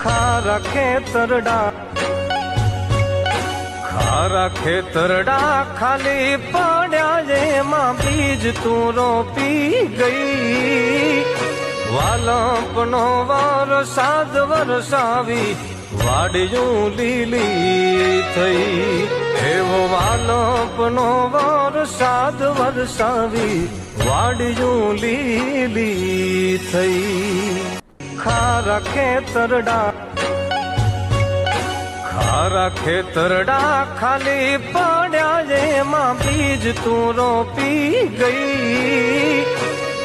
ખારા ખેતરડા ખાલી પડ્યા એમાં બીજ તું રોપી ગઈ વાલપનો વરસાદ વરસાવી વાડિયું લીલી થઈ એવો વાલપનો વરસાદ વરસાવી વાડિયું લીલી થઈ ખારા ખેતરડા ખાલી પડ્યા એમાં બીજ તું રોપી ગઈ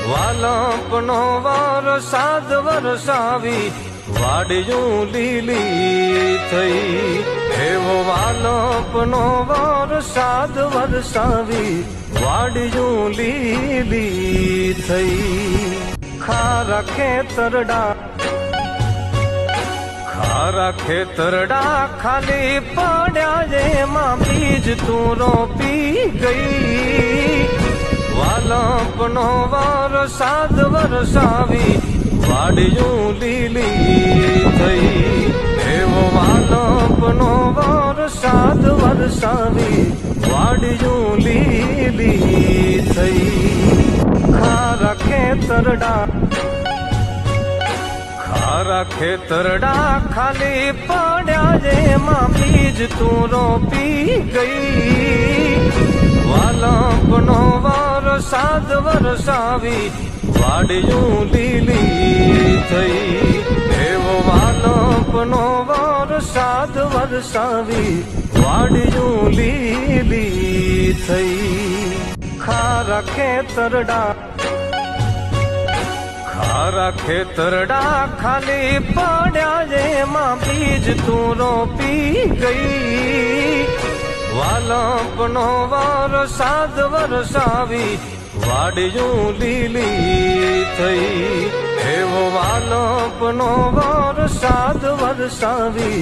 વાલપનો વરસાદ વરસાવી વાડિયું લીલી થઈ એવો વાલપનો વરસાદ વરસાવી વાડિયું લીલી થઈ ખારા ખેતરડા ખાલી પડ્યા એમાં બીજ તું રોપી ગઈ વાલપનો વરસાદ વરસાવી વાડિયું લીલી થઈ એવો વાલપનો વરસાદ વરસાવી વાડિયું લીલી થઈ ખારા ખેતરડા ખાલી પડ્યા એમાં બીજ તું રોપી ગઈ વાલપનો વરસાદ વરસાવી વાડિયું લીલી થઈ એવો વાલપનો વરસાદ વરસાવી વાડિયું લીલી થઈ ખારા ખેતરડા ખાલી પડ્યા એમાં બીજ તું રોપી ગઈ વાલપનો વરસાદ વરસાવી વાડિયું લીલી થઈ એવો વાલપનો વરસાદ વરસાવી